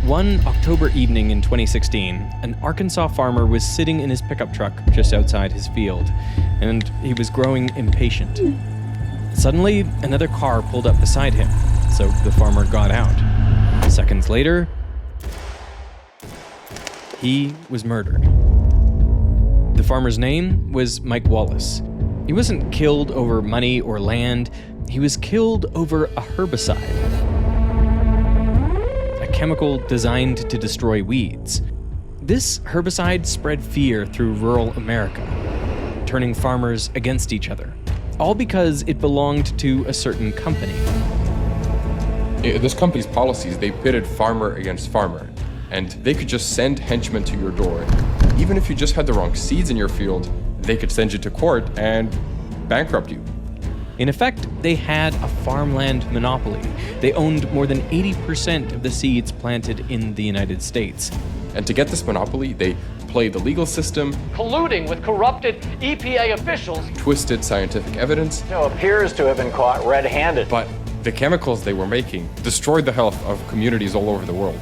One October evening in 2016, an Arkansas farmer was sitting in his pickup truck just outside his field, and he was growing impatient. Suddenly, another car pulled up beside him, so the farmer got out. Seconds later, he was murdered. The farmer's name was Mike Wallace. He wasn't killed over money or land. He was killed over a herbicide, a chemical designed to destroy weeds. This herbicide spread fear through rural America, turning farmers against each other, all because it belonged to a certain company. This company's policies, they pitted farmer against farmer, and they could just send henchmen to your door. Even if you just had the wrong seeds in your field, they could send you to court and bankrupt you. In effect, they had a farmland monopoly. They owned more than 80% of the seeds planted in the United States. And to get this monopoly, they played the legal system, colluding with corrupted EPA officials, twisted scientific evidence, appears to have been caught red-handed. But the chemicals they were making destroyed the health of communities all over the world.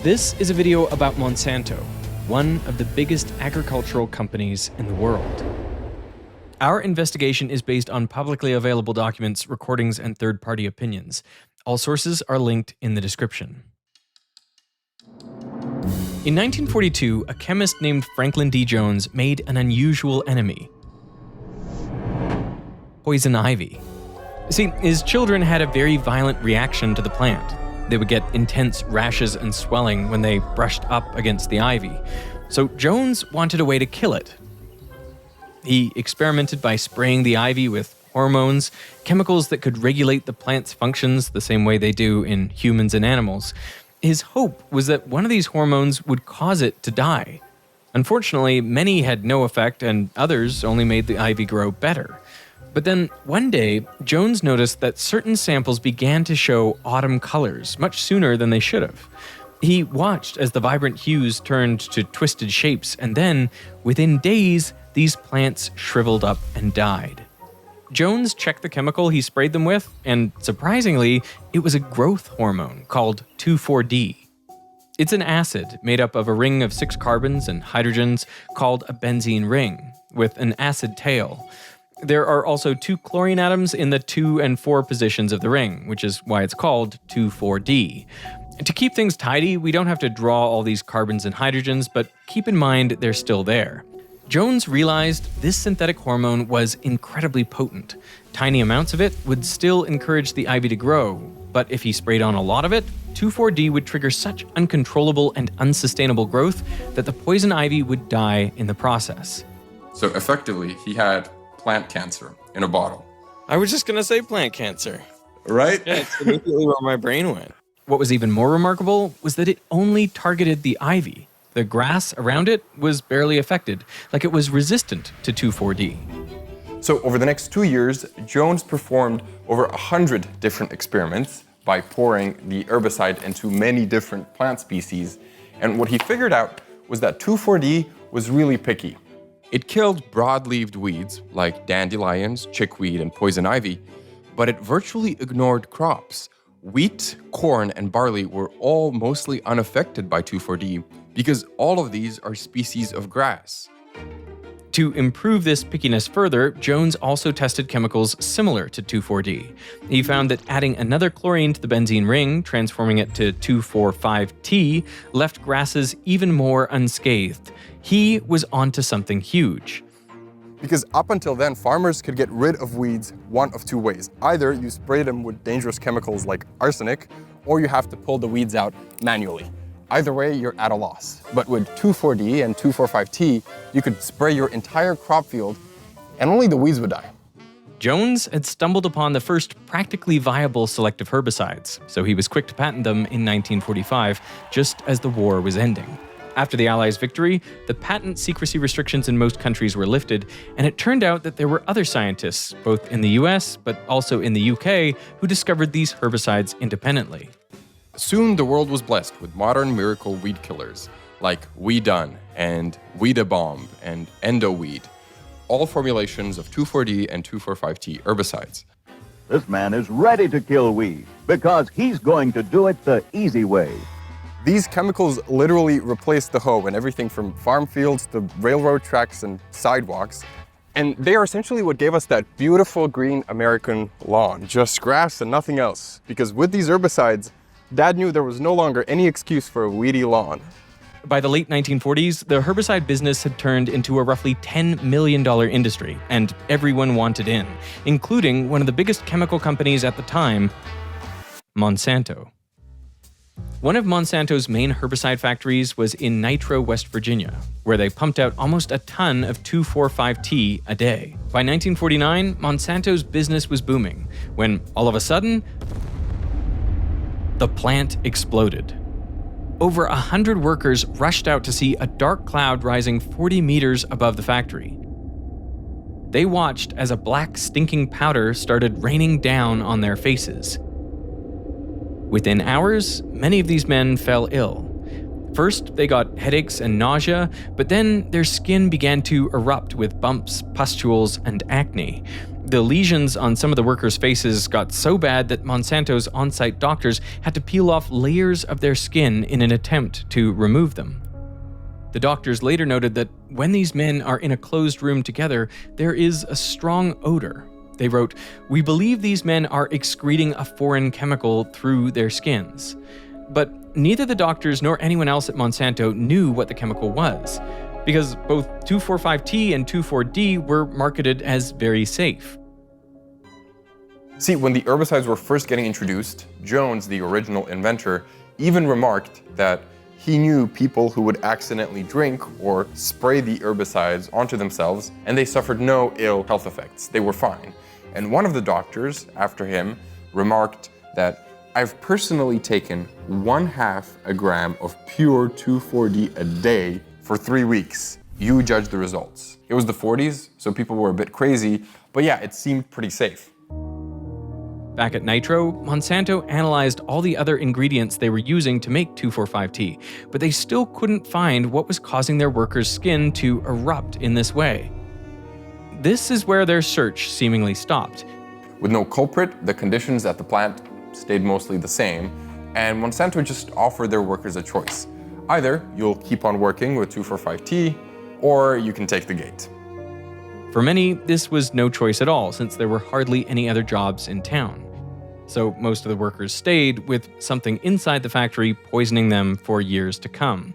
This is a video about Monsanto, one of the biggest agricultural companies in the world. Our investigation is based on publicly available documents, recordings, and third-party opinions. All sources are linked in the description. In 1942, a chemist named Franklin D. Jones made an unusual enemy: poison ivy. See, his children had a very violent reaction to the plant. They would get intense rashes and swelling when they brushed up against the ivy. So Jones wanted a way to kill it. He experimented by spraying the ivy with hormones, chemicals that could regulate the plant's functions the same way they do in humans and animals. His hope was that one of these hormones would cause it to die. Unfortunately, many had no effect, and others only made the ivy grow better. But then, one day, Jones noticed that certain samples began to show autumn colors much sooner than they should have. He watched as the vibrant hues turned to twisted shapes, and then, within days, these plants shriveled up and died. Jones checked the chemical he sprayed them with, and surprisingly, it was a growth hormone called 2,4-D. It's an acid made up of a ring of 6 carbons and hydrogens called a benzene ring, with an acid tail. There are also 2 chlorine atoms in the 2 and 4 positions of the ring, which is why it's called 2,4-D. To keep things tidy, we don't have to draw all these carbons and hydrogens, but keep in mind they're still there. Jones realized this synthetic hormone was incredibly potent. Tiny amounts of it would still encourage the ivy to grow, but if he sprayed on a lot of it, 2,4-D would trigger such uncontrollable and unsustainable growth that the poison ivy would die in the process. So effectively, he had plant cancer in a bottle. I was just gonna say plant cancer. Right? Yeah, it's immediately where my brain went. What was even more remarkable was that it only targeted the ivy. The grass around it was barely affected, like it was resistant to 2,4-D. So over the next 2 years, Jones performed over 100 different experiments by pouring the herbicide into many different plant species. And what he figured out was that 2,4-D was really picky. It killed broad-leaved weeds like dandelions, chickweed, and poison ivy, but it virtually ignored crops. Wheat, corn, and barley were all mostly unaffected by 2,4-D because all of these are species of grass. To improve this pickiness further, Jones also tested chemicals similar to 2,4-D. He found that adding another chlorine to the benzene ring, transforming it to 2,4,5-T, left grasses even more unscathed. He was onto something huge. Because up until then, farmers could get rid of weeds one of 2 ways. Either you spray them with dangerous chemicals like arsenic, or you have to pull the weeds out manually. Either way, you're at a loss. But with 2,4-D and 2,4,5-T, you could spray your entire crop field, and only the weeds would die. Jones had stumbled upon the first practically viable selective herbicides, so he was quick to patent them in 1945, just as the war was ending. After the Allies' victory, the patent secrecy restrictions in most countries were lifted, and it turned out that there were other scientists, both in the US but also in the UK, who discovered these herbicides independently. Soon the world was blessed with modern miracle weed killers like Weedun and Weedabomb and Endoweed, all formulations of 2,4-D and 2,4,5-T herbicides. This man is ready to kill weeds because he's going to do it the easy way. These chemicals literally replaced the hoe in everything from farm fields to railroad tracks and sidewalks. And they are essentially what gave us that beautiful green American lawn, just grass and nothing else. Because with these herbicides, Dad knew there was no longer any excuse for a weedy lawn. By the late 1940s, the herbicide business had turned into a roughly $10 million industry, and everyone wanted in, including one of the biggest chemical companies at the time, Monsanto. One of Monsanto's main herbicide factories was in Nitro, West Virginia, where they pumped out almost a ton of 2,4,5-T a day. By 1949, Monsanto's business was booming, when all of a sudden, the plant exploded. Over 100 workers rushed out to see a dark cloud rising 40 meters above the factory. They watched as a black, stinking powder started raining down on their faces. Within hours, many of these men fell ill. First, they got headaches and nausea, but then their skin began to erupt with bumps, pustules, and acne. The lesions on some of the workers' faces got so bad that Monsanto's on-site doctors had to peel off layers of their skin in an attempt to remove them. The doctors later noted that when these men are in a closed room together, there is a strong odor. They wrote, "We believe these men are excreting a foreign chemical through their skins." But neither the doctors nor anyone else at Monsanto knew what the chemical was, because both 2,4,5-T and 2,4-D were marketed as very safe. See, when the herbicides were first getting introduced, Jones, the original inventor, even remarked that he knew people who would accidentally drink or spray the herbicides onto themselves, and they suffered no ill health effects. They were fine. And one of the doctors, after him, remarked that, "I've personally taken 1/2 a gram of pure 2,4-D a day for 3 weeks. You judge the results." It was the 40s, so people were a bit crazy, but yeah, it seemed pretty safe. Back at Nitro, Monsanto analyzed all the other ingredients they were using to make 2,4,5-T, but they still couldn't find what was causing their workers' skin to erupt in this way. This is where their search seemingly stopped. With no culprit, the conditions at the plant stayed mostly the same, and Monsanto just offered their workers a choice. Either you'll keep on working with 2,4,5-T, or you can take the gate. For many, this was no choice at all, since there were hardly any other jobs in town. So most of the workers stayed, with something inside the factory poisoning them for years to come.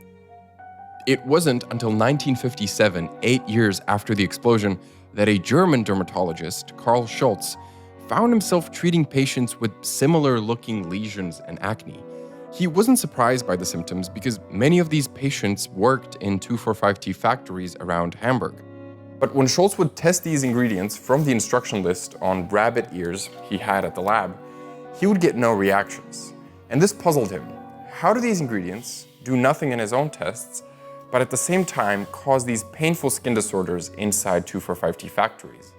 It wasn't until 1957, 8 years after the explosion, that a German dermatologist, Karl Schultz, found himself treating patients with similar-looking lesions and acne. He wasn't surprised by the symptoms because many of these patients worked in 2,4,5-T factories around Hamburg. But when Schultz would test these ingredients from the instruction list on rabbit ears he had at the lab, he would get no reactions. And this puzzled him. How do these ingredients do nothing in his own tests, but at the same time cause these painful skin disorders inside 2,4,5-T factories?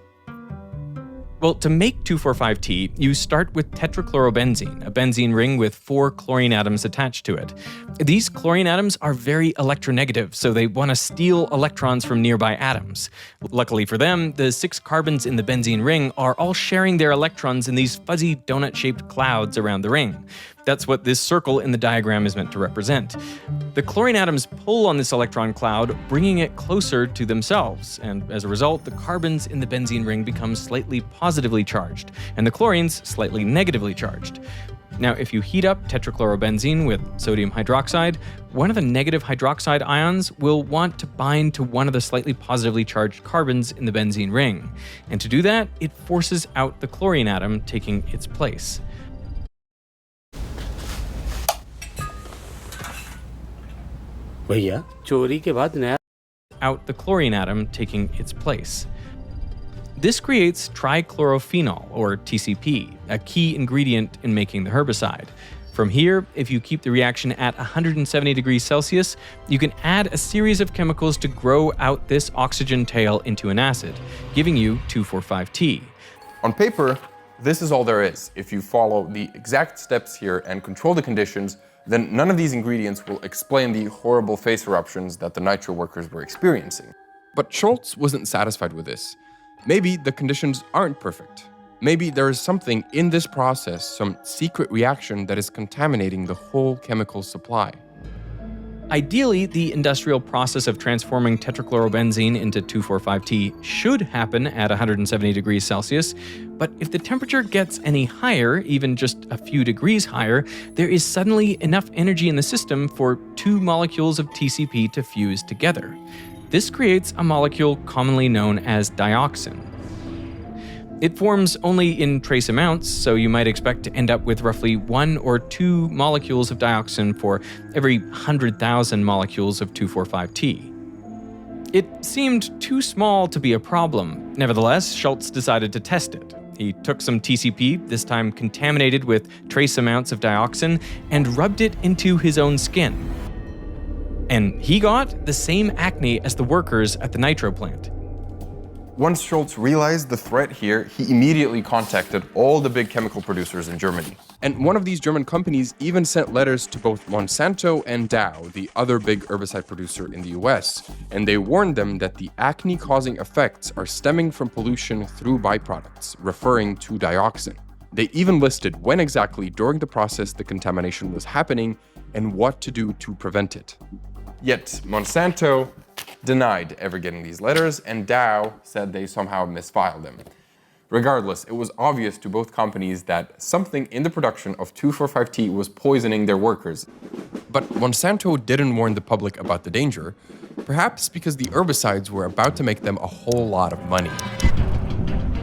Well, to make 2,4,5-T, you start with tetrachlorobenzene, a benzene ring with 4 chlorine atoms attached to it. These chlorine atoms are very electronegative, so they want to steal electrons from nearby atoms. Luckily for them, the 6 carbons in the benzene ring are all sharing their electrons in these fuzzy donut-shaped clouds around the ring. That's what this circle in the diagram is meant to represent. The chlorine atoms pull on this electron cloud, bringing it closer to themselves, and as a result, the carbons in the benzene ring become slightly positively charged, and the chlorines slightly negatively charged. Now, if you heat up tetrachlorobenzene with sodium hydroxide, one of the negative hydroxide ions will want to bind to one of the slightly positively charged carbons in the benzene ring. And to do that, it forces out the chlorine atom, taking its place. भैया चोरी के बाद नया Out the chlorine atom, taking its place. This creates trichlorophenol, or TCP, a key ingredient in making the herbicide. From here, if you keep the reaction at 170 degrees Celsius, you can add a series of chemicals to grow out this oxygen tail into an acid, giving you 2,4,5-T. On paper, this is all there is. If you follow the exact steps here and control the conditions, then none of these ingredients will explain the horrible face eruptions that the Nitro workers were experiencing. But Schultz wasn't satisfied with this. Maybe the conditions aren't perfect. Maybe there is something in this process, some secret reaction that is contaminating the whole chemical supply. Ideally, the industrial process of transforming tetrachlorobenzene into 2,4,5-T should happen at 170 degrees Celsius, but if the temperature gets any higher, even just a few degrees higher, there is suddenly enough energy in the system for 2 molecules of TCP to fuse together. This creates a molecule commonly known as dioxin. It forms only in trace amounts, so you might expect to end up with roughly 1 or 2 molecules of dioxin for every 100,000 molecules of 2,4,5-T. It seemed too small to be a problem. Nevertheless, Schultz decided to test it. He took some TCP, this time contaminated with trace amounts of dioxin, and rubbed it into his own skin. And he got the same acne as the workers at the nitro plant. Once Schultz realized the threat here, he immediately contacted all the big chemical producers in Germany. And one of these German companies even sent letters to both Monsanto and Dow, the other big herbicide producer in the US, and they warned them that the acne-causing effects are stemming from pollution through byproducts, referring to dioxin. They even listed when exactly during the process the contamination was happening and what to do to prevent it. Yet Monsanto denied ever getting these letters, and Dow said they somehow misfiled them. Regardless, it was obvious to both companies that something in the production of 2,4,5-T was poisoning their workers. But Monsanto didn't warn the public about the danger, perhaps because the herbicides were about to make them a whole lot of money.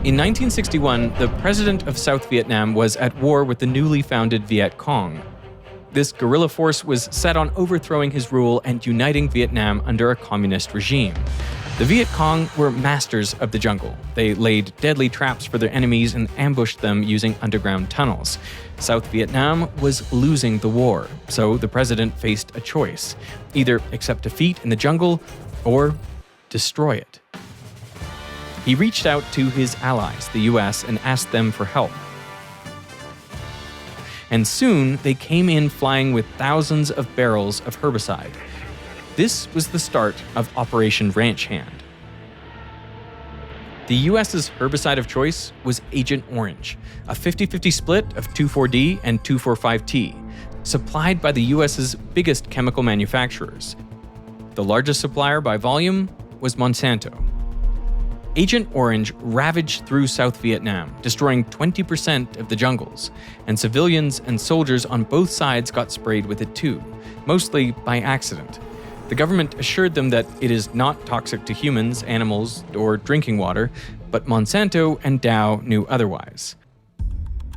In 1961, the president of South Vietnam was at war with the newly founded Viet Cong. This guerrilla force was set on overthrowing his rule and uniting Vietnam under a communist regime. The Viet Cong were masters of the jungle. They laid deadly traps for their enemies and ambushed them using underground tunnels. South Vietnam was losing the war, so the president faced a choice: either accept defeat in the jungle or destroy it. He reached out to his allies, the US, and asked them for help. And soon they came in flying with thousands of barrels of herbicide. This was the start of Operation Ranch Hand. The US's herbicide of choice was Agent Orange, a 50-50 split of 2,4-D and 2,4,5-T, supplied by the US's biggest chemical manufacturers. The largest supplier by volume was Monsanto. Agent Orange ravaged through South Vietnam, destroying 20% of the jungles, and civilians and soldiers on both sides got sprayed with it too, mostly by accident. The government assured them that it is not toxic to humans, animals, or drinking water, but Monsanto and Dow knew otherwise.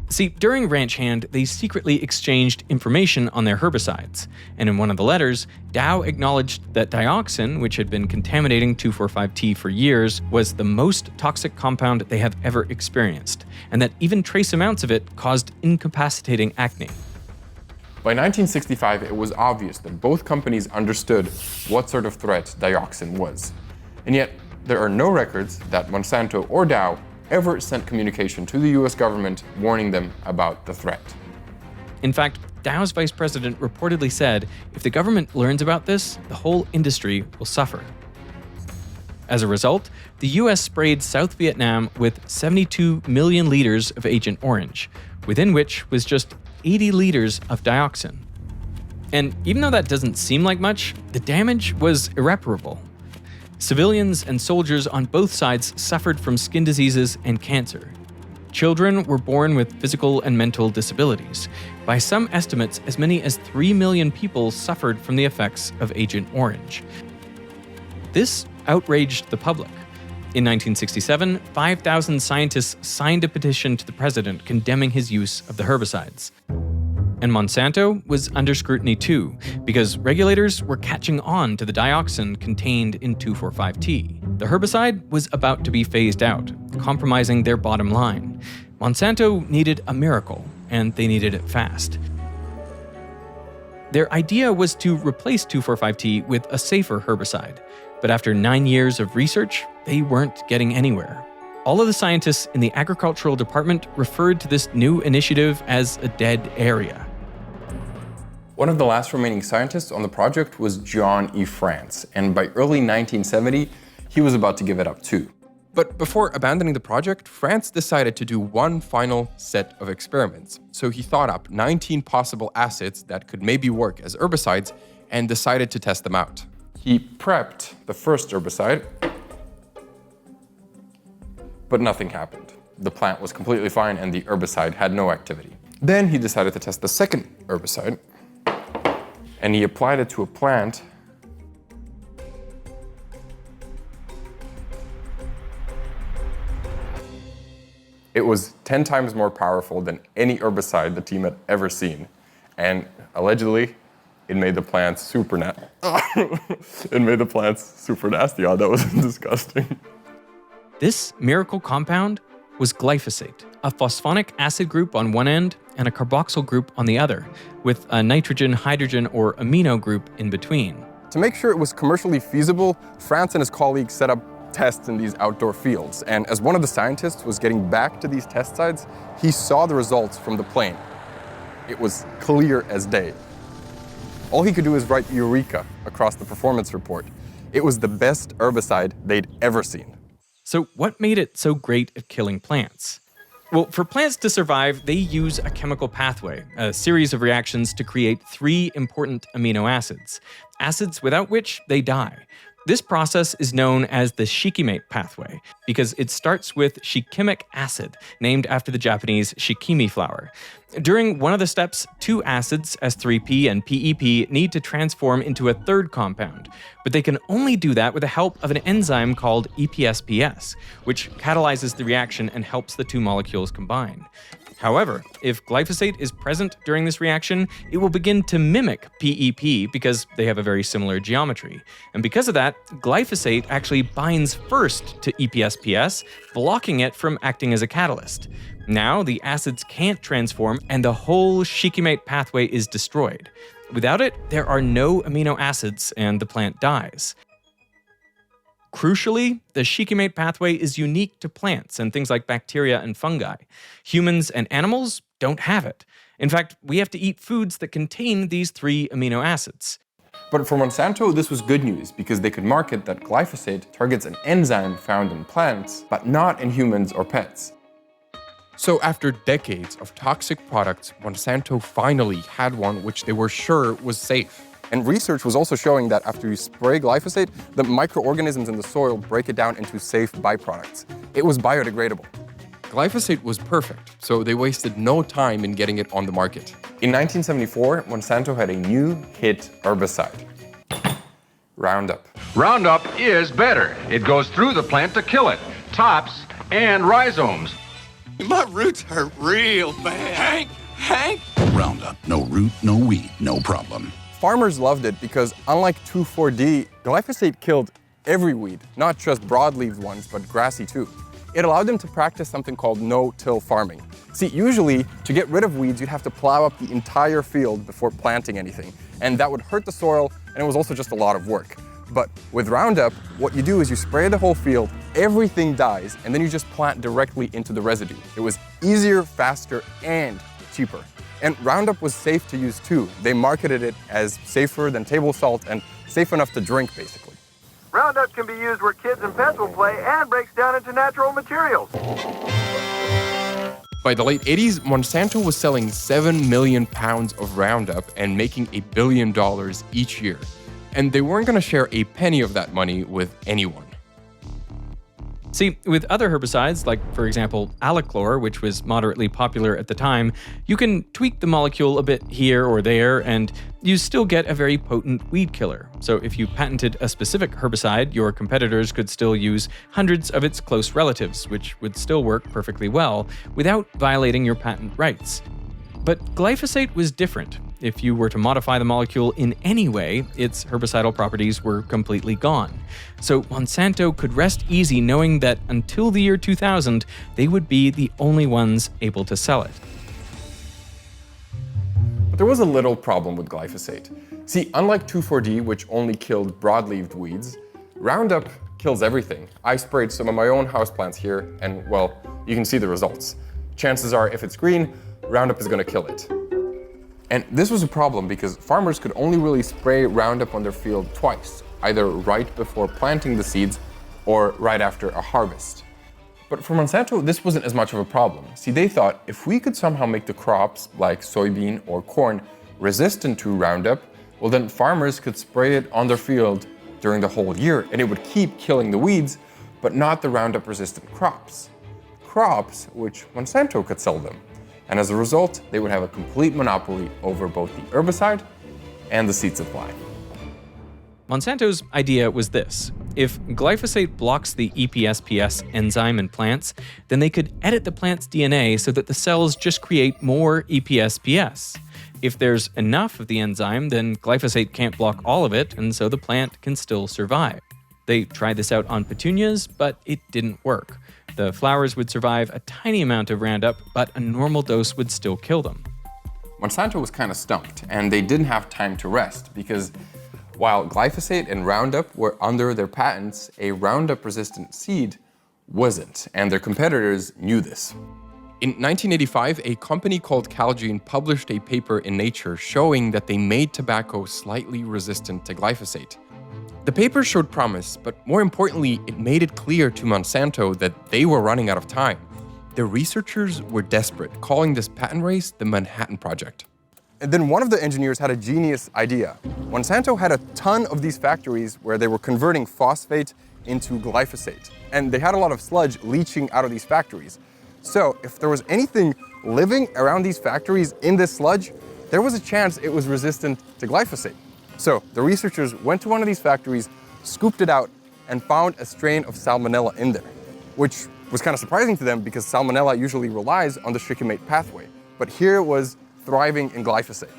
See, during Ranch Hand, they secretly exchanged information on their herbicides, and in one of the letters, Dow acknowledged that dioxin, which had been contaminating 2,4,5-T for years, was the most toxic compound they have ever experienced, and that even trace amounts of it caused incapacitating acne. By 1965, it was obvious that both companies understood what sort of threat dioxin was. And yet, there are no records that Monsanto or Dow ever sent communication to the US government warning them about the threat. In fact, Dow's vice president reportedly said, if the government learns about this, the whole industry will suffer. As a result, the US sprayed South Vietnam with 72 million liters of Agent Orange, within which was just 80 liters of dioxin. And even though that doesn't seem like much, the damage was irreparable. Civilians and soldiers on both sides suffered from skin diseases and cancer. Children were born with physical and mental disabilities. By some estimates, as many as 3 million people suffered from the effects of Agent Orange. This outraged the public. In 1967, 5,000 scientists signed a petition to the president condemning his use of the herbicides. And Monsanto was under scrutiny too, because regulators were catching on to the dioxin contained in 2,4,5-T. The herbicide was about to be phased out, compromising their bottom line. Monsanto needed a miracle, and they needed it fast. Their idea was to replace 2,4,5-T with a safer herbicide, but after 9 years of research, they weren't getting anywhere. All of the scientists in the agricultural department referred to this new initiative as a dead area. One of the last remaining scientists on the project was John E. France, and by early 1970, he was about to give it up too. But before abandoning the project, France decided to do one final set of experiments. So he thought up 19 possible acids that could maybe work as herbicides, and decided to test them out. He prepped the first herbicide, but nothing happened. The plant was completely fine and the herbicide had no activity. Then he decided to test the second herbicide, and he applied it to a plant It was 10 times more powerful than any herbicide the team had ever seen. And allegedly, it made the plants super nasty. It made the plants super nasty. Oh, that was disgusting. This miracle compound was glyphosate, a phosphonic acid group on one end and a carboxyl group on the other, with a nitrogen, hydrogen, or amino group in between. To make sure it was commercially feasible, France and his colleagues set up tests in these outdoor fields. And as one of the scientists was getting back to these test sites, he saw the results from the plane. It was clear as day. All he could do is write Eureka across the performance report. It was the best herbicide they'd ever seen. So what made it so great at killing plants? Well, for plants to survive, they use a chemical pathway, a series of reactions to create 3 important amino acids, acids without which they die. This process is known as the shikimate pathway because it starts with shikimic acid, named after the Japanese shikimi flower. During one of the steps, 2 acids, S3P and PEP, need to transform into a third compound, but they can only do that with the help of an enzyme called EPSPS, which catalyzes the reaction and helps the 2 molecules combine. However, if glyphosate is present during this reaction, it will begin to mimic PEP because they have a very similar geometry. And because of that, glyphosate actually binds first to EPSPS, blocking it from acting as a catalyst. Now, the acids can't transform and the whole shikimate pathway is destroyed. Without it, there are no amino acids and the plant dies. Crucially, the shikimate pathway is unique to plants and things like bacteria and fungi. Humans and animals don't have it. In fact, we have to eat foods that contain these 3 amino acids. But for Monsanto, this was good news because they could market that glyphosate targets an enzyme found in plants, but not in humans or pets. So after decades of toxic products, Monsanto finally had one which they were sure was safe. And research was also showing that after you spray glyphosate, the microorganisms in the soil break it down into safe byproducts. It was biodegradable. Glyphosate was perfect, so they wasted no time in getting it on the market. In 1974, Monsanto had a new hit herbicide, Roundup. Roundup is better. It goes through the plant to kill it, tops and rhizomes. My roots hurt real bad. Hank? Roundup, no root, no weed, no problem. Farmers loved it because, unlike 2,4-D, glyphosate killed every weed, not just broadleaf ones, but grassy too. It allowed them to practice something called no-till farming. See, usually, to get rid of weeds, you'd have to plow up the entire field before planting anything, and that would hurt the soil, and it was also just a lot of work. But with Roundup, what you do is you spray the whole field, everything dies, and then you just plant directly into the residue. It was easier, faster, and cheaper. And Roundup was safe to use too. They marketed it as safer than table salt and safe enough to drink, basically. Roundup can be used where kids and pets will play and breaks down into natural materials. By the late 80s, Monsanto was selling 7 million pounds of Roundup and making $1 billion each year. And they weren't going to share a penny of that money with anyone. See, with other herbicides, like, for example, Alichlor, which was moderately popular at the time, you can tweak the molecule a bit here or there, and you still get a very potent weed killer. So if you patented a specific herbicide, your competitors could still use hundreds of its close relatives, which would still work perfectly well without violating your patent rights. But glyphosate was different. If you were to modify the molecule in any way, its herbicidal properties were completely gone. So Monsanto could rest easy knowing that until the year 2000, they would be the only ones able to sell it. But there was a little problem with glyphosate. See, unlike 2,4-D, which only killed broadleaved weeds, Roundup kills everything. I sprayed some of my own houseplants here, and well, you can see the results. Chances are, if it's green, Roundup is going to kill it. And this was a problem because farmers could only really spray Roundup on their field twice, either right before planting the seeds or right after a harvest. But for Monsanto, this wasn't as much of a problem. See, they thought if we could somehow make the crops, like soybean or corn, resistant to Roundup, well then farmers could spray it on their field during the whole year and it would keep killing the weeds, but not the Roundup resistant crops. Crops which Monsanto could sell them. And as a result, they would have a complete monopoly over both the herbicide and the seed supply. Monsanto's idea was this. If glyphosate blocks the EPSPS enzyme in plants, then they could edit the plant's DNA so that the cells just create more EPSPS. If there's enough of the enzyme, then glyphosate can't block all of it, and so the plant can still survive. They tried this out on petunias, but it didn't work. The flowers would survive a tiny amount of Roundup, but a normal dose would still kill them. Monsanto was kind of stumped, and they didn't have time to rest because while glyphosate and Roundup were under their patents, a Roundup-resistant seed wasn't, and their competitors knew this. In 1985, a company called Calgene published a paper in Nature showing that they made tobacco slightly resistant to glyphosate. The paper showed promise, but more importantly, it made it clear to Monsanto that they were running out of time. The researchers were desperate, calling this patent race the Manhattan Project. And then one of the engineers had a genius idea. Monsanto had a ton of these factories where they were converting phosphate into glyphosate. And they had a lot of sludge leaching out of these factories. So if there was anything living around these factories in this sludge, there was a chance it was resistant to glyphosate. So the researchers went to one of these factories, scooped it out, and found a strain of salmonella in there, which was kind of surprising to them because salmonella usually relies on the shikimate pathway. But here it was thriving in glyphosate.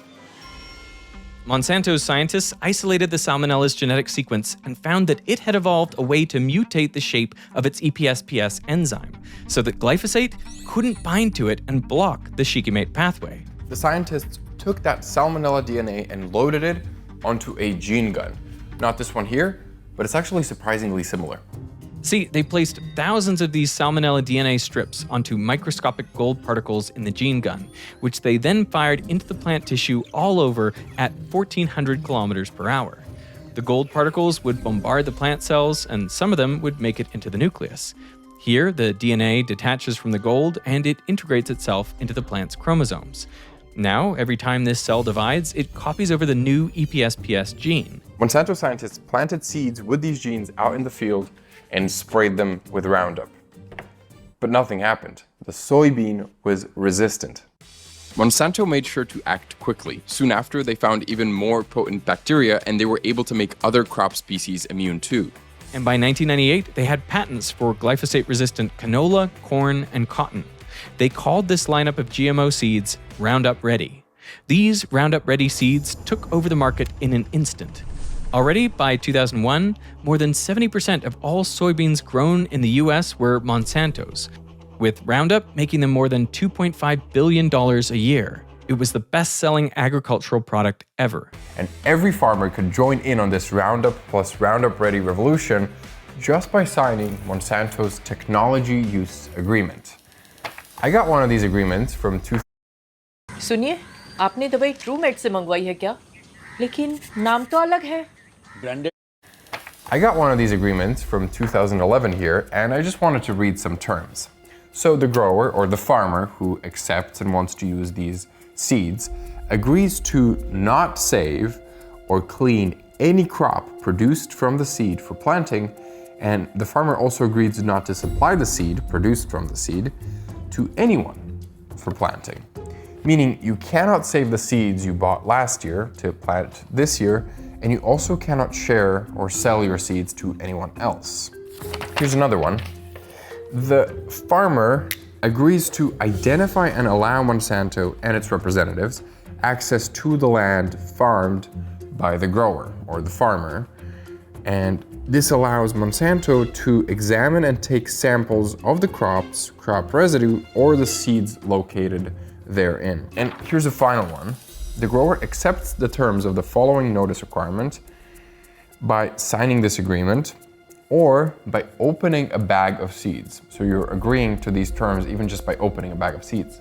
Monsanto's scientists isolated the salmonella's genetic sequence and found that it had evolved a way to mutate the shape of its EPSPS enzyme so that glyphosate couldn't bind to it and block the shikimate pathway. The scientists took that salmonella DNA and loaded it onto a gene gun. Not this one here, but it's actually surprisingly similar. See, they placed thousands of these salmonella DNA strips onto microscopic gold particles in the gene gun, which they then fired into the plant tissue all over at 1,400 kilometers per hour. The gold particles would bombard the plant cells, and some of them would make it into the nucleus. Here, the DNA detaches from the gold and it integrates itself into the plant's chromosomes. Now, every time this cell divides, it copies over the new EPSPS gene. Monsanto scientists planted seeds with these genes out in the field and sprayed them with Roundup. But nothing happened. The soybean was resistant. Monsanto made sure to act quickly. Soon after, they found even more potent bacteria, and they were able to make other crop species immune too. And by 1998, they had patents for glyphosate-resistant canola, corn, and cotton. They called this lineup of GMO seeds Roundup Ready. These Roundup Ready seeds took over the market in an instant. Already by 2001, more than 70% of all soybeans grown in the US were Monsanto's, with Roundup making them more than $2.5 billion a year. It was the best-selling agricultural product ever. And every farmer could join in on this Roundup plus Roundup Ready revolution just by signing Monsanto's technology use agreement. I got one of these agreements from सुनिए, आपने दवाई ट्रूमेट से मंगवाई है क्या? लेकिन नाम तो अलग है. I got one of these agreements from 2011 here, and I just wanted to read some terms. So the grower, or the farmer, who accepts and wants to use these seeds, agrees to not save or clean any crop produced from the seed for planting, and the farmer also agrees not to supply the seed produced from the seed to anyone for planting. Meaning you cannot save the seeds you bought last year to plant this year, and you also cannot share or sell your seeds to anyone else. Here's another one. The farmer agrees to identify and allow Monsanto and its representatives access to the land farmed by the grower or the farmer, and this allows Monsanto to examine and take samples of the crops, crop residue, or the seeds located therein. And here's a final one. The grower accepts the terms of the following notice requirement by signing this agreement or by opening a bag of seeds. So you're agreeing to these terms even just by opening a bag of seeds.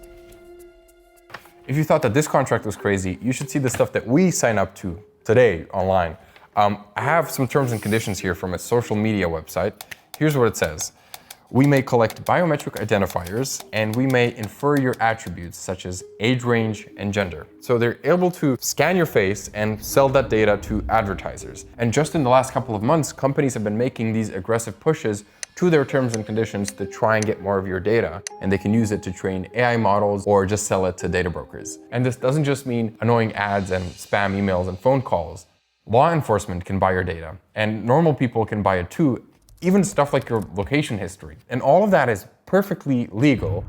If you thought that this contract was crazy, you should see the stuff that we sign up to today online. I have some terms and conditions here from a social media website. Here's what it says. We may collect biometric identifiers, and we may infer your attributes such as age range and gender. So they're able to scan your face and sell that data to advertisers. And just in the last couple of months, companies have been making these aggressive pushes to their terms and conditions to try and get more of your data. And they can use it to train AI models or just sell it to data brokers. And this doesn't just mean annoying ads and spam emails and phone calls. Law enforcement can buy your data, and normal people can buy it too. Even stuff like your location history. And all of that is perfectly legal,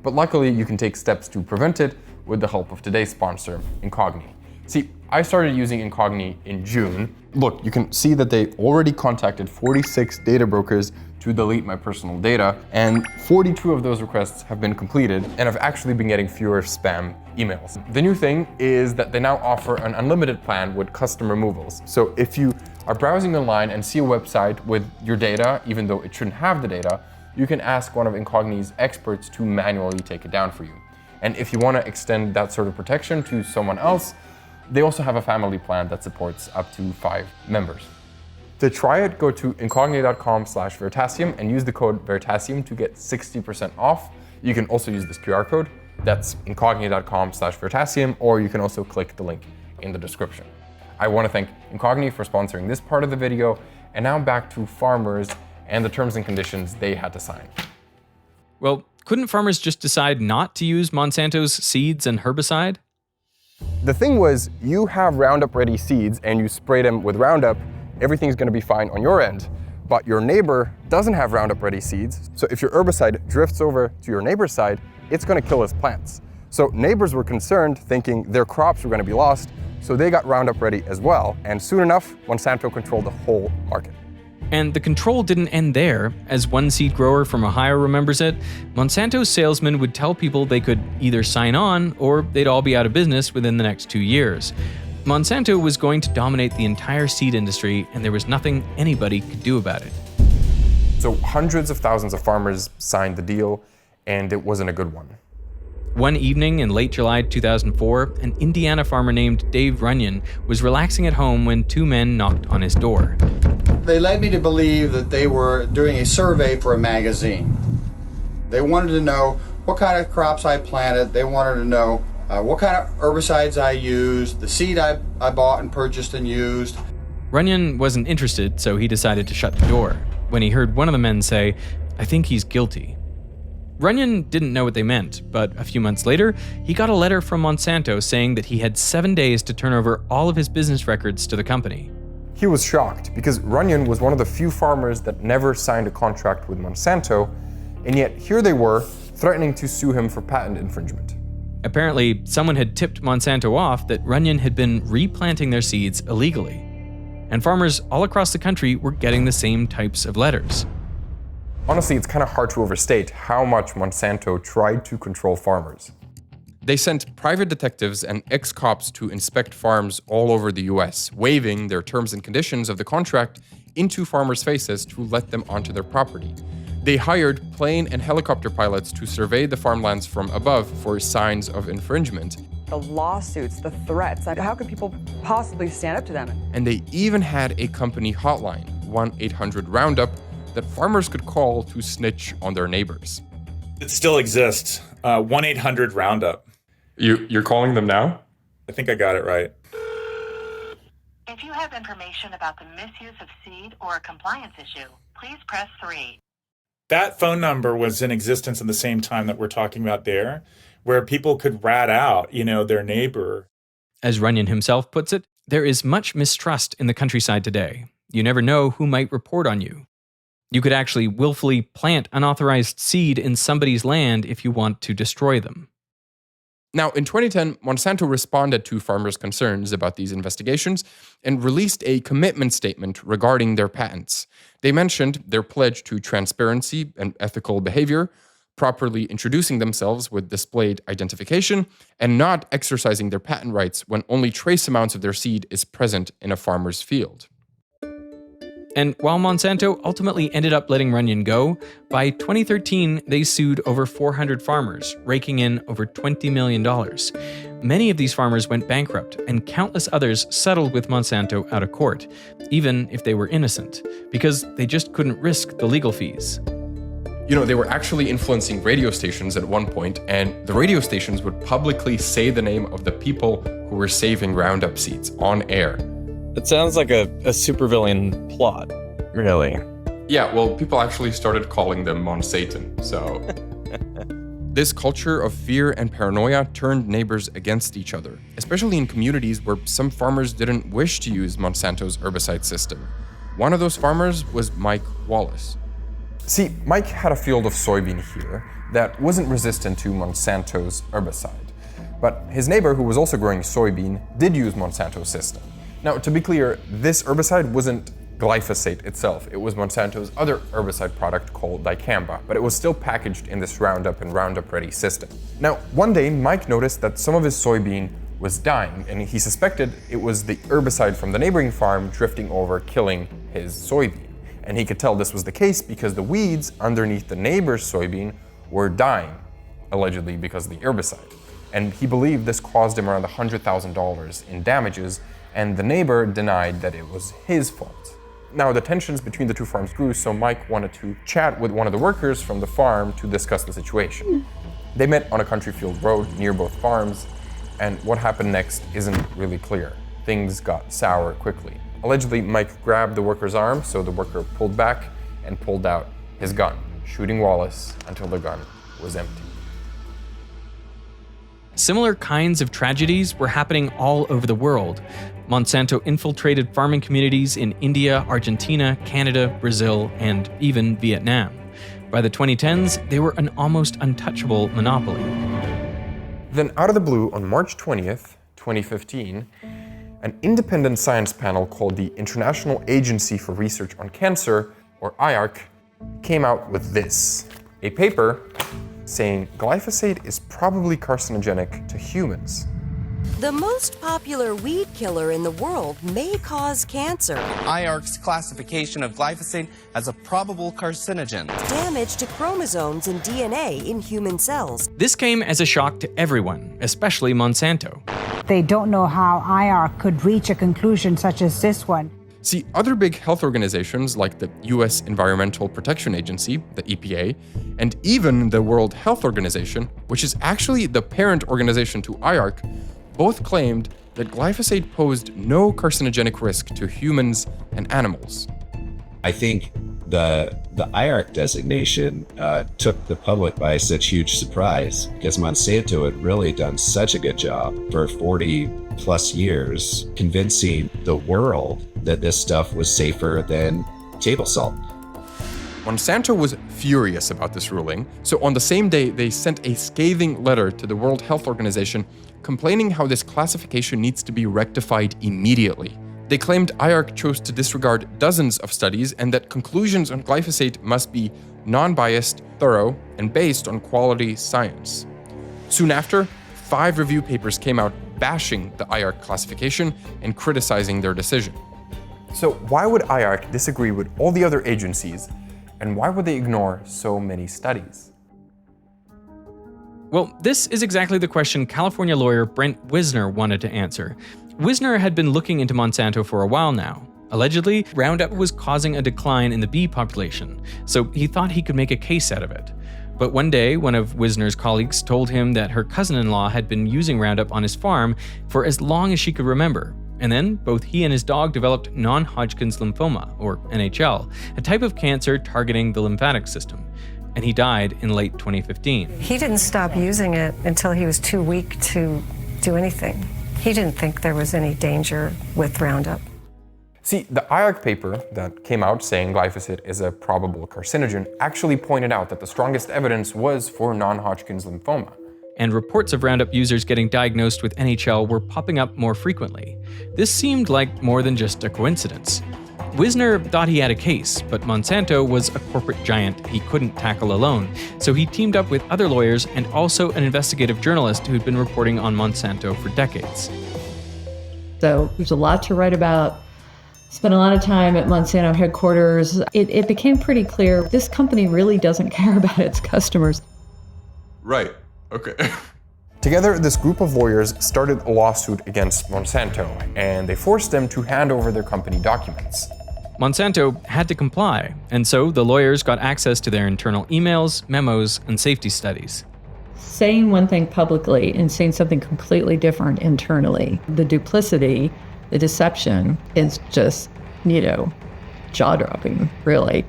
but luckily you can take steps to prevent it with the help of today's sponsor, Incogni. See, I started using Incogni in June. Look, you can see that they already contacted 46 data brokers to delete my personal data, and 42 of those requests have been completed, and I've actually been getting fewer spam emails. The new thing is that they now offer an unlimited plan with custom removals. So if you are browsing online and see a website with your data, even though it shouldn't have the data, you can ask one of Incogni's experts to manually take it down for you. And if you want to extend that sort of protection to someone else, they also have a family plan that supports up to 5 members. To try it, go to incogni.com/Veritasium and use the code Veritasium to get 60% off. You can also use this QR code. That's incogni.com/Veritasium, or you can also click the link in the description. I want to thank Incogni for sponsoring this part of the video, and now back to farmers and the terms and conditions they had to sign. Well, couldn't farmers just decide not to use Monsanto's seeds and herbicide? The thing was, you have Roundup Ready seeds and you spray them with Roundup, everything's going to be fine on your end. But your neighbor doesn't have Roundup Ready seeds, so if your herbicide drifts over to your neighbor's side, it's going to kill his plants. So neighbors were concerned, thinking their crops were going to be lost, so they got Roundup Ready as well. And soon enough, Monsanto controlled the whole market. And the control didn't end there. As one seed grower from Ohio remembers it, Monsanto's salesmen would tell people they could either sign on or they'd all be out of business within the next 2 years. Monsanto was going to dominate the entire seed industry, and there was nothing anybody could do about it. So hundreds of thousands of farmers signed the deal, and it wasn't a good one. One evening in late July 2004, an Indiana farmer named Dave Runyon was relaxing at home when 2 men knocked on his door. They led me to believe that they were doing a survey for a magazine. They wanted to know what kind of crops I planted. They wanted to know what kind of herbicides I used, the seed I bought and purchased and used. Runyon wasn't interested, so he decided to shut the door when he heard one of the men say, "I think he's guilty." Runyon didn't know what they meant, but a few months later, he got a letter from Monsanto saying that he had 7 days to turn over all of his business records to the company. He was shocked because Runyon was one of the few farmers that never signed a contract with Monsanto, and yet here they were threatening to sue him for patent infringement. Apparently, someone had tipped Monsanto off that Runyon had been replanting their seeds illegally. And farmers all across the country were getting the same types of letters. Honestly, it's kind of hard to overstate how much Monsanto tried to control farmers. They sent private detectives and ex-cops to inspect farms all over the US, waving their terms and conditions of the contract into farmers' faces to let them onto their property. They hired plane and helicopter pilots to survey the farmlands from above for signs of infringement. The lawsuits, the threats, how could people possibly stand up to them? And they even had a company hotline, 1-800-ROUNDUP, that farmers could call to snitch on their neighbors. It still exists, 1-800-ROUNDUP. You're calling them now? I think I got it right. If you have information about the misuse of seed or a compliance issue, please press 3. That phone number was in existence at the same time that we're talking about there, where people could rat out, their neighbor. As Runyon himself puts it, there is much mistrust in the countryside today. You never know who might report on you. You could actually willfully plant unauthorized seed in somebody's land if you want to destroy them. Now, in 2010, Monsanto responded to farmers' concerns about these investigations and released a commitment statement regarding their patents. They mentioned their pledge to transparency and ethical behavior, properly introducing themselves with displayed identification, and not exercising their patent rights when only trace amounts of their seed is present in a farmer's field. And while Monsanto ultimately ended up letting Runyon go, by 2013, they sued over 400 farmers, raking in over $20 million. Many of these farmers went bankrupt, and countless others settled with Monsanto out of court, even if they were innocent, because they just couldn't risk the legal fees. You know, they were actually influencing radio stations at one point, and the radio stations would publicly say the name of the people who were saving Roundup seeds on air. It sounds like a supervillain plot, really. Yeah, well, people actually started calling them Monsanto, so... This culture of fear and paranoia turned neighbors against each other, especially in communities where some farmers didn't wish to use Monsanto's herbicide system. One of those farmers was Mike Wallace. See, Mike had a field of soybean here that wasn't resistant to Monsanto's herbicide. But his neighbor, who was also growing soybean, did use Monsanto's system. Now, to be clear, this herbicide wasn't glyphosate itself. It was Monsanto's other herbicide product called dicamba, but it was still packaged in this Roundup and Roundup Ready system. Now, one day, Mike noticed that some of his soybean was dying, and he suspected it was the herbicide from the neighboring farm drifting over, killing his soybean. And he could tell this was the case because the weeds underneath the neighbor's soybean were dying, allegedly because of the herbicide. And he believed this caused him around $100,000 in damages, and the neighbor denied that it was his fault. Now, the tensions between the two farms grew, so Mike wanted to chat with one of the workers from the farm to discuss the situation. They met on a country field road near both farms, and what happened next isn't really clear. Things got sour quickly. Allegedly, Mike grabbed the worker's arm, so the worker pulled back and pulled out his gun, shooting Wallace until the gun was empty. Similar kinds of tragedies were happening all over the world. Monsanto infiltrated farming communities in India, Argentina, Canada, Brazil, and even Vietnam. By the 2010s, they were an almost untouchable monopoly. Then, out of the blue, on March 20th, 2015, an independent science panel called the International Agency for Research on Cancer, or IARC, came out with this, a paper saying glyphosate is probably carcinogenic to humans. The most popular weed killer in the world may cause cancer. IARC's classification of glyphosate as a probable carcinogen. Damage to chromosomes and DNA in human cells. This came as a shock to everyone, especially Monsanto. They don't know how IARC could reach a conclusion such as this one. See, other big health organizations like the US Environmental Protection Agency, the EPA, and even the World Health Organization, which is actually the parent organization to IARC, both claimed that glyphosate posed no carcinogenic risk to humans and animals. I think the IARC designation took the public by such huge surprise because Monsanto had really done such a good job for 40 plus years convincing the world that this stuff was safer than table salt. Monsanto was furious about this ruling, so on the same day they sent a scathing letter to the World Health Organization complaining how this classification needs to be rectified immediately. They claimed IARC chose to disregard dozens of studies and that conclusions on glyphosate must be non-biased, thorough, and based on quality science. Soon after, 5 review papers came out bashing the IARC classification and criticizing their decision. So why would IARC disagree with all the other agencies, and why would they ignore so many studies? Well, this is exactly the question California lawyer Brent Wisner wanted to answer. Wisner had been looking into Monsanto for a while now. Allegedly, Roundup was causing a decline in the bee population, so he thought he could make a case out of it. But one day, one of Wisner's colleagues told him that her cousin-in-law had been using Roundup on his farm for as long as she could remember. And then, both he and his dog developed non-Hodgkin's lymphoma, or NHL, a type of cancer targeting the lymphatic system. And he died in late 2015. He didn't stop using it until he was too weak to do anything. He didn't think there was any danger with Roundup. See, the IARC paper that came out saying glyphosate is a probable carcinogen actually pointed out that the strongest evidence was for non-Hodgkin's lymphoma. And reports of Roundup users getting diagnosed with NHL were popping up more frequently. This seemed like more than just a coincidence. Wisner thought he had a case, but Monsanto was a corporate giant he couldn't tackle alone, so he teamed up with other lawyers and also an investigative journalist who'd been reporting on Monsanto for decades. So there's a lot to write about. Spent a lot of time at Monsanto headquarters. It became pretty clear this company really doesn't care about its customers. Right. Okay. Together, this group of lawyers started a lawsuit against Monsanto, and they forced them to hand over their company documents. Monsanto had to comply, and so the lawyers got access to their internal emails, memos, and safety studies. Saying one thing publicly and saying something completely different internally, the duplicity, the deception is just, jaw-dropping, really.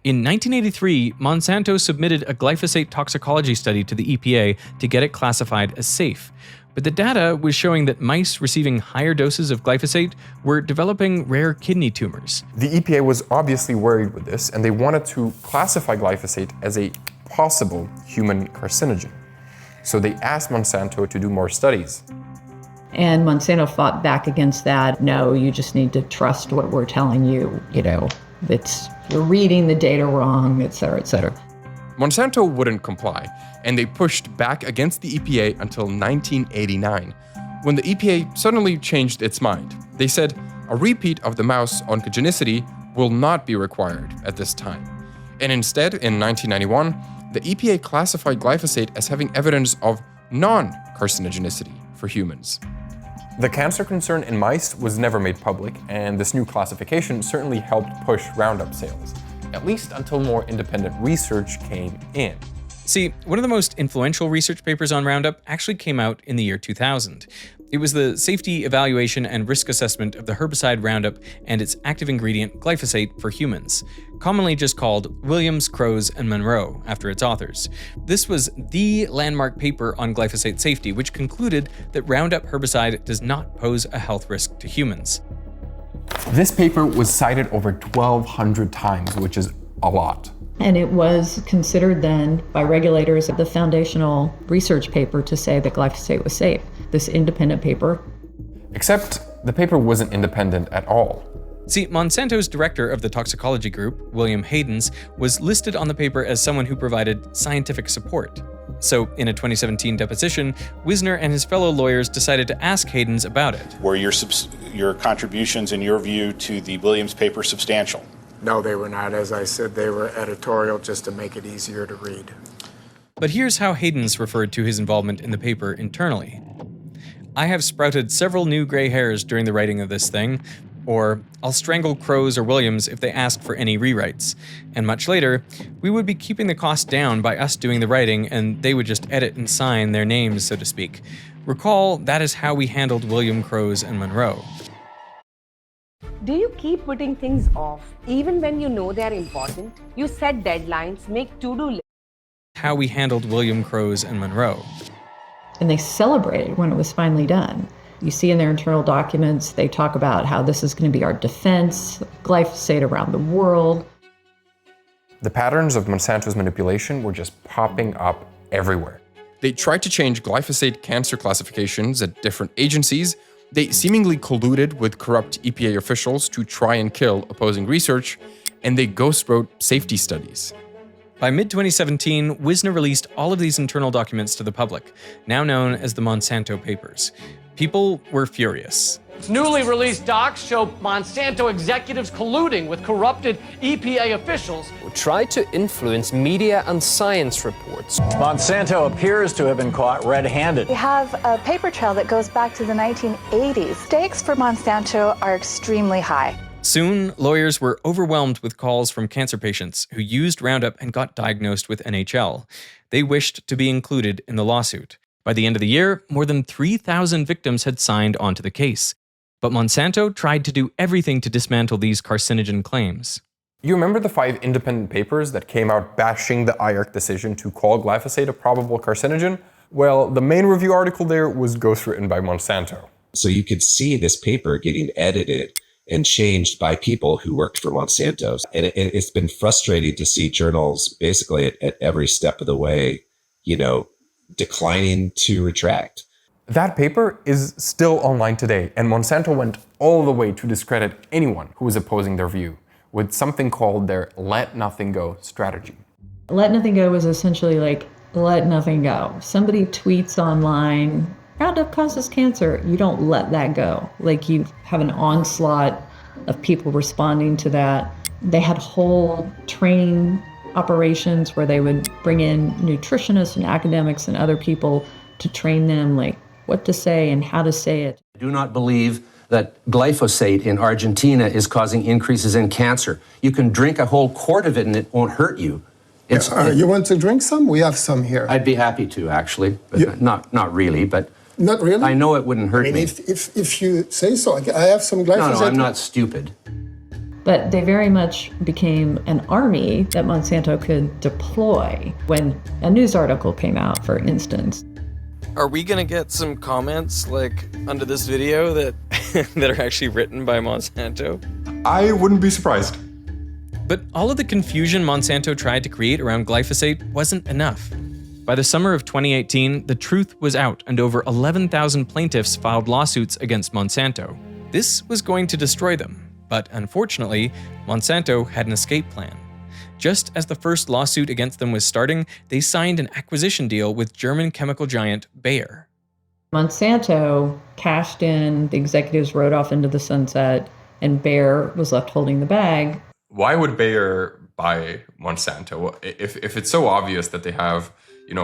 In 1983, Monsanto submitted a glyphosate toxicology study to the EPA to get it classified as safe. But the data was showing that mice receiving higher doses of glyphosate were developing rare kidney tumors. The EPA was obviously worried with this, and they wanted to classify glyphosate as a possible human carcinogen. So they asked Monsanto to do more studies. And Monsanto fought back against that. No, you just need to trust what we're telling you, you're reading the data wrong, et cetera, et cetera. Monsanto wouldn't comply, and they pushed back against the EPA until 1989, when the EPA suddenly changed its mind. They said a repeat of the mouse oncogenicity will not be required at this time. And instead, in 1991, the EPA classified glyphosate as having evidence of non-carcinogenicity for humans. The cancer concern in mice was never made public, and this new classification certainly helped push Roundup sales, at least until more independent research came in. See, one of the most influential research papers on Roundup actually came out in the year 2000. It was the safety evaluation and risk assessment of the herbicide Roundup and its active ingredient glyphosate for humans, commonly just called Williams, Crows, and Monroe, after its authors. This was the landmark paper on glyphosate safety, which concluded that Roundup herbicide does not pose a health risk to humans. This paper was cited over 1,200 times, which is a lot. And it was considered then by regulators the foundational research paper to say that glyphosate was safe, this independent paper. Except the paper wasn't independent at all. See, Monsanto's director of the toxicology group, William Haydens, was listed on the paper as someone who provided scientific support. So, in a 2017 deposition, Wisner and his fellow lawyers decided to ask Haydens about it. Were your contributions, in your view, to the Williams paper substantial? No, they were not. As I said, they were editorial just to make it easier to read. But here's how Haydens referred to his involvement in the paper internally. I have sprouted several new gray hairs during the writing of this thing, or I'll strangle Crows or Williams if they ask for any rewrites. And much later, we would be keeping the cost down by us doing the writing, and they would just edit and sign their names, so to speak. Recall, that is how we handled William, Crows, and Monroe. Do you keep putting things off, even when you know they're important? You set deadlines, make to-do lists. How we handled William, Crows, and Monroe. And they celebrated when it was finally done. You see in their internal documents, they talk about how this is going to be our defense, glyphosate around the world. The patterns of Monsanto's manipulation were just popping up everywhere. They tried to change glyphosate cancer classifications at different agencies. They seemingly colluded with corrupt EPA officials to try and kill opposing research, and they ghostwrote safety studies. By mid-2017, Wisner released all of these internal documents to the public, now known as the Monsanto Papers. People were furious. Newly released docs show Monsanto executives colluding with corrupted EPA officials. Tried to influence media and science reports. Monsanto appears to have been caught red-handed. We have a paper trail that goes back to the 1980s. Stakes for Monsanto are extremely high. Soon, lawyers were overwhelmed with calls from cancer patients who used Roundup and got diagnosed with NHL. They wished to be included in the lawsuit. By the end of the year, more than 3,000 victims had signed onto the case. But Monsanto tried to do everything to dismantle these carcinogen claims. You remember the 5 independent papers that came out bashing the IARC decision to call glyphosate a probable carcinogen? Well, the main review article there was ghostwritten by Monsanto. So you could see this paper getting edited and changed by people who worked for Monsanto. And it's been frustrating to see journals basically at every step of the way, declining to retract. That paper is still online today, and Monsanto went all the way to discredit anyone who was opposing their view with something called their let nothing go strategy. Let nothing go was essentially like, let nothing go. Somebody tweets online, Roundup causes cancer. You don't let that go. Like, you have an onslaught of people responding to that. They had whole training operations where they would bring in nutritionists and academics and other people to train them, like, what to say and how to say it. I do not believe that glyphosate in Argentina is causing increases in cancer. You can drink a whole quart of it and it won't hurt you. You want to drink some? We have some here. I'd be happy to, actually, but not really. But not really. I know it wouldn't hurt me. If you say so, I have some glyphosate. No, I'm not stupid. But they very much became an army that Monsanto could deploy when a news article came out, for instance. Are we gonna get some comments like under this video that that are actually written by Monsanto? I wouldn't be surprised. But all of the confusion Monsanto tried to create around glyphosate wasn't enough. By the summer of 2018, the truth was out and over 11,000 plaintiffs filed lawsuits against Monsanto. This was going to destroy them. But unfortunately, Monsanto had an escape plan. Just as the first lawsuit against them was starting, they signed an acquisition deal with German chemical giant Bayer. Monsanto cashed in, the executives rode off into the sunset, and Bayer was left holding the bag. Why would Bayer buy Monsanto? If it's so obvious that they have,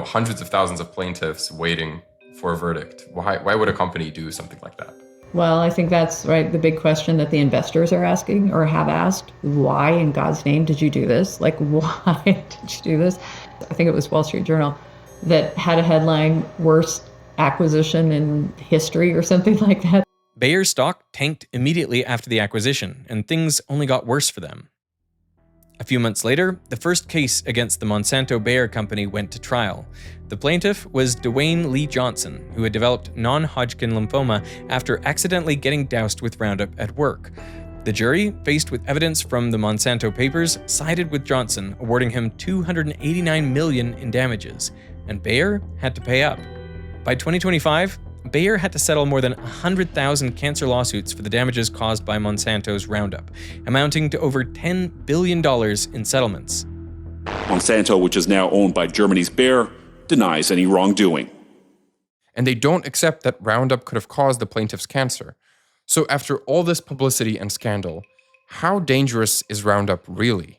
hundreds of thousands of plaintiffs waiting for a verdict, why would a company do something like that? Well, I think that's right. The big question that the investors are asking or have asked, why in God's name did you do this? Like, why did you do this? I think it was Wall Street Journal that had a headline, worst acquisition in history or something like that. Bayer's stock tanked immediately after the acquisition, and things only got worse for them. A few months later, the first case against the Monsanto-Bayer company went to trial. The plaintiff was Dwayne Lee Johnson, who had developed non-Hodgkin lymphoma after accidentally getting doused with Roundup at work. The jury, faced with evidence from the Monsanto papers, sided with Johnson, awarding him $289 million in damages, and Bayer had to pay up. By 2025, Bayer had to settle more than 100,000 cancer lawsuits for the damages caused by Monsanto's Roundup, amounting to over $10 billion in settlements. Monsanto, which is now owned by Germany's Bayer, denies any wrongdoing. And they don't accept that Roundup could have caused the plaintiff's cancer. So after all this publicity and scandal, how dangerous is Roundup really?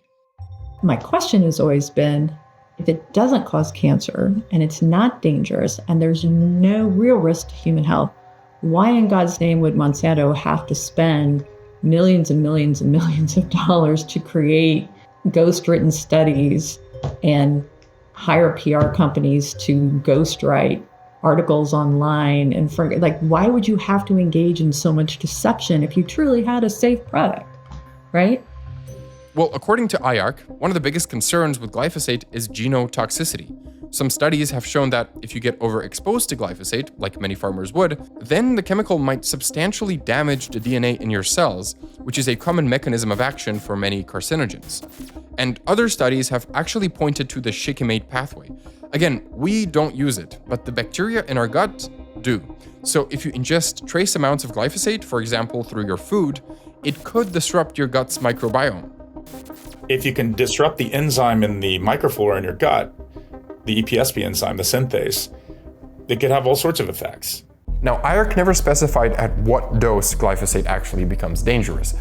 My question has always been, if it doesn't cause cancer and it's not dangerous and there's no real risk to human health, why in God's name would Monsanto have to spend millions and millions and millions of dollars to create ghost-written studies and hire PR companies to ghostwrite articles online? And why would you have to engage in so much deception if you truly had a safe product, right? Well, according to IARC, one of the biggest concerns with glyphosate is genotoxicity. Some studies have shown that if you get overexposed to glyphosate, like many farmers would, then the chemical might substantially damage the DNA in your cells, which is a common mechanism of action for many carcinogens. And other studies have actually pointed to the shikimate pathway. Again, we don't use it, but the bacteria in our gut do. So if you ingest trace amounts of glyphosate, for example, through your food, it could disrupt your gut's microbiome. If you can disrupt the enzyme in the microflora in your gut, the EPSP enzyme, the synthase, it could have all sorts of effects. Now, IARC never specified at what dose glyphosate actually becomes dangerous,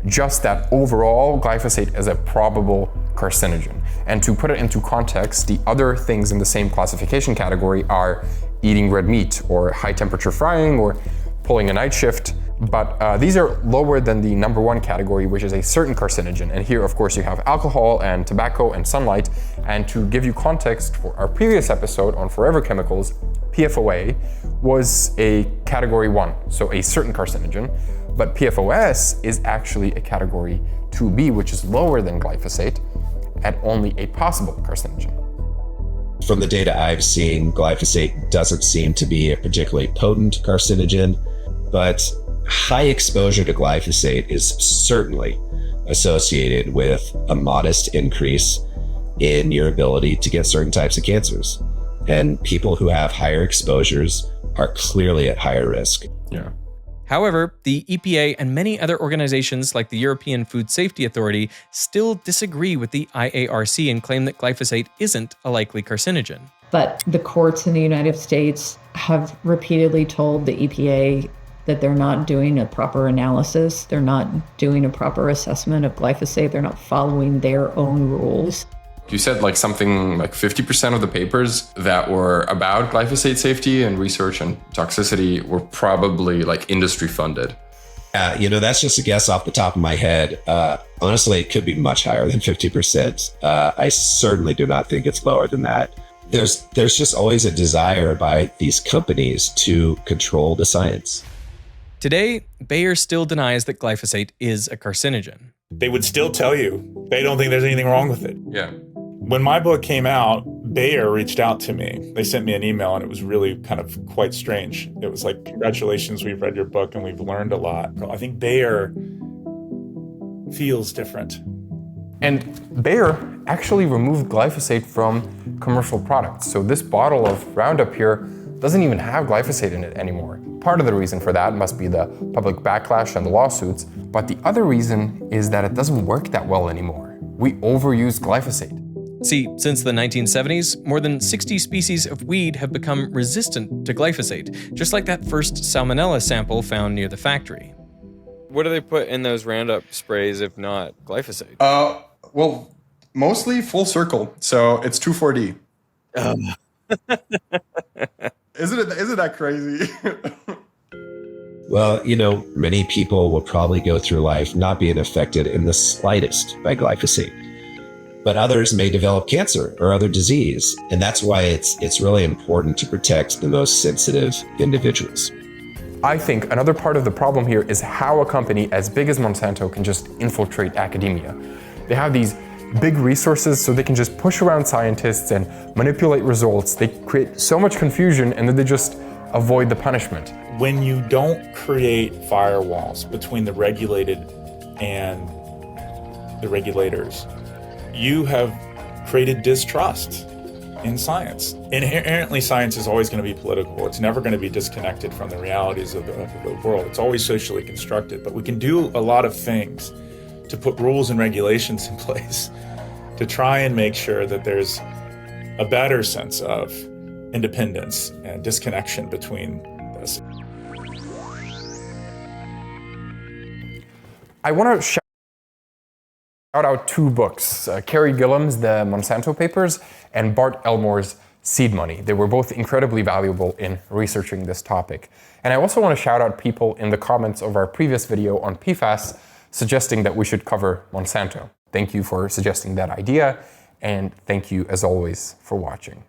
just that overall glyphosate is a probable carcinogen. And to put it into context, the other things in the same classification category are eating red meat or high temperature frying or pulling a night shift. But these are lower than the number one category, which is a certain carcinogen. And here, of course, you have alcohol and tobacco and sunlight. And to give you context for our previous episode on forever chemicals, PFOA was a category 1, so a certain carcinogen. But PFOS is actually a category 2B, which is lower than glyphosate, at only a possible carcinogen. From the data I've seen, glyphosate doesn't seem to be a particularly potent carcinogen, but high exposure to glyphosate is certainly associated with a modest increase in your ability to get certain types of cancers. And people who have higher exposures are clearly at higher risk. Yeah. However, the EPA and many other organizations like the European Food Safety Authority still disagree with the IARC and claim that glyphosate isn't a likely carcinogen. But the courts in the United States have repeatedly told the EPA that they're not doing a proper analysis, they're not doing a proper assessment of glyphosate, they're not following their own rules. You said something like 50% of the papers that were about glyphosate safety and research and toxicity were probably industry funded. That's just a guess off the top of my head. Honestly, it could be much higher than 50%. I certainly do not think it's lower than that. There's just always a desire by these companies to control the science. Today, Bayer still denies that glyphosate is a carcinogen. They would still tell you they don't think there's anything wrong with it. Yeah. When my book came out, Bayer reached out to me. They sent me an email, and it was really kind of quite strange. It was like, congratulations, we've read your book and we've learned a lot. I think Bayer feels different. And Bayer actually removed glyphosate from commercial products. So this bottle of Roundup here doesn't even have glyphosate in it anymore. Part of the reason for that must be the public backlash and the lawsuits, but the other reason is that it doesn't work that well anymore. We overuse glyphosate. See, since the 1970s, more than 60 species of weed have become resistant to glyphosate, just like that first salmonella sample found near the factory. What do they put in those Roundup sprays if not glyphosate? Well, mostly full circle, so it's 2,4-D. Isn't that crazy? Well, many people will probably go through life not being affected in the slightest by glyphosate. But others may develop cancer or other disease, and that's why it's really important to protect the most sensitive individuals. I think another part of the problem here is how a company as big as Monsanto can just infiltrate academia. They have these big resources, so they can just push around scientists and manipulate results. They create so much confusion, and then they just avoid the punishment. When you don't create firewalls between the regulated and the regulators, you have created distrust in science. Inherently, science is always going to be political. It's never going to be disconnected from the realities of the world. It's always socially constructed, but we can do a lot of things to put rules and regulations in place to try and make sure that there's a better sense of independence and disconnection between this. I want to shout out two books, Carrie Gillam's The Monsanto Papers and Bart Elmore's Seed Money. They were both incredibly valuable in researching this topic. And I also want to shout out people in the comments of our previous video on PFAS suggesting that we should cover Monsanto. Thank you for suggesting that idea, and thank you as always for watching.